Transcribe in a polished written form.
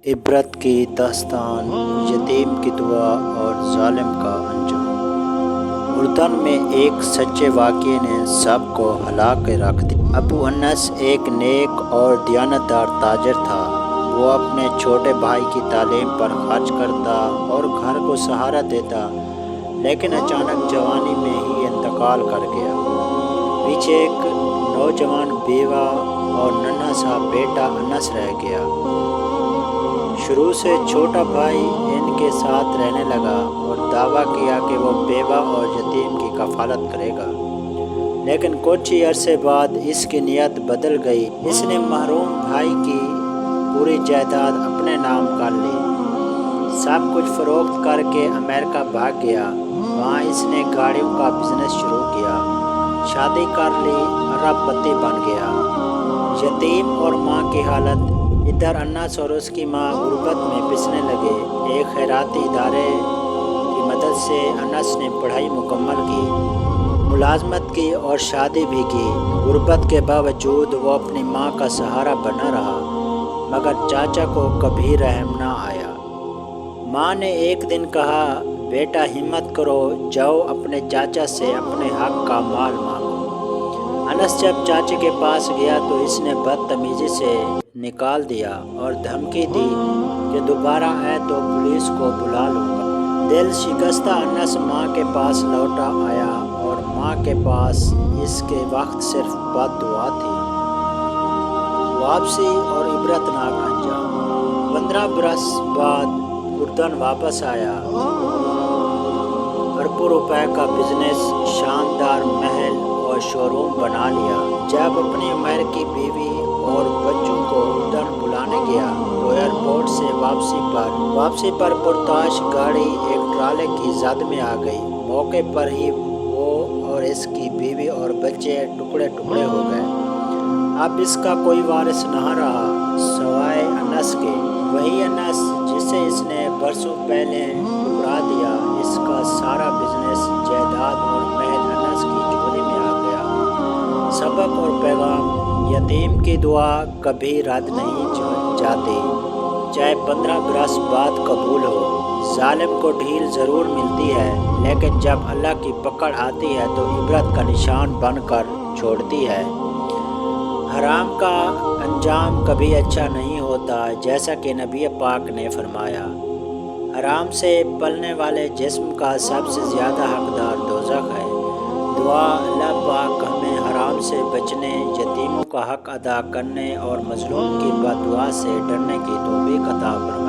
عبرت کی داستان، یتیم کی دعا اور ظالم کا انجام۔ اردن میں ایک سچے واقعے نے سب کو ہلا کے رکھ دیا۔ ابو انس ایک نیک اور دیانتدار تاجر تھا۔ وہ اپنے چھوٹے بھائی کی تعلیم پر خرچ کرتا اور گھر کو سہارا دیتا، لیکن اچانک جوانی میں ہی انتقال کر گیا۔ پیچھے ایک نوجوان بیوہ اور ننھا سا بیٹا انس رہ گیا۔ شروع سے چھوٹا بھائی ان کے ساتھ رہنے لگا اور دعویٰ کیا کہ وہ بیوہ اور یتیم کی کفالت کرے گا، لیکن کچھ ہی عرصے بعد اس کی نیت بدل گئی۔ اس نے محروم بھائی کی پوری جائیداد اپنے نام کر لی، سب کچھ فروخت کر کے امریکہ بھاگ گیا۔ وہاں اس نے گاڑیوں کا بزنس شروع کیا، شادی کر لی، ارب پتی بن گیا۔ یتیم اور ماں کی حالت۔ ادھر انس اور اس کی ماں غربت میں پسنے لگے۔ ایک خیراتی ادارے کی مدد سے انس نے پڑھائی مکمل کی، ملازمت کی اور شادی بھی کی۔ غربت کے باوجود وہ اپنی ماں کا سہارا بنا رہا، مگر چاچا کو کبھی رحم نہ آیا۔ ماں نے ایک دن کہا، بیٹا ہمت کرو، جاؤ اپنے چاچا سے اپنے حق کا مال مانگو۔ انس جب چاچے کے پاس گیا تو اس نے بدتمیزی سے نکال دیا اور دھمکی دی کہ دوبارہ آئے تو پولیس کو بلا لوں گا۔ دل شکستہ انس ماں کے پاس لوٹا آیا اور ماں کے پاس اس کے وقت صرف بد دعا تھی۔ واپسی اور عبرتناک انجام۔ 15 برس بعد اردن واپس آیا۔ اربوں روپے کا بزنس، شاندار محل اور شو روم بنا لیا۔ جب اپنی امریکی بیوی اور بچوں کو اردن بلانے گیا تو ایئرپورٹ سے واپسی پر پرتاش گاڑی ایک ٹرالے کی زد میں آ گئی۔ موقع پر ہی وہ اور اس کی بیوی اور بچے ٹکڑے ٹکڑے ہو گئے۔ اب اس کا کوئی وارث نہ رہا سوائے انس کے، وہی انس جسے اس نے برسوں پہلے ٹھکرا دیا۔ اس کا سارا بزنس، جائیداد اور محل انس کی جھولی میں آ گیا۔ سبق اور پیغام: یتیم کی دعا کبھی رد نہیں جاتی، چاہے 15 برس بعد قبول ہو۔ ظالم کو ڈھیل ضرور ملتی ہے، لیکن جب اللہ کی پکڑ آتی ہے تو عبرت کا نشان بن کر چھوڑتی ہے۔ حرام کا انجام کبھی اچھا نہیں ہوتا، جیسا کہ نبی پاک نے فرمایا، حرام سے پلنے والے جسم کا سب سے زیادہ حقدار دوزخ ہے۔ دعا: اللہ پاک ہمیں حرام سے بچنے، یتیموں کا حق ادا کرنے اور مظلوم کی بد دعا سے ڈرنے کی توفیق عطا فرمائے۔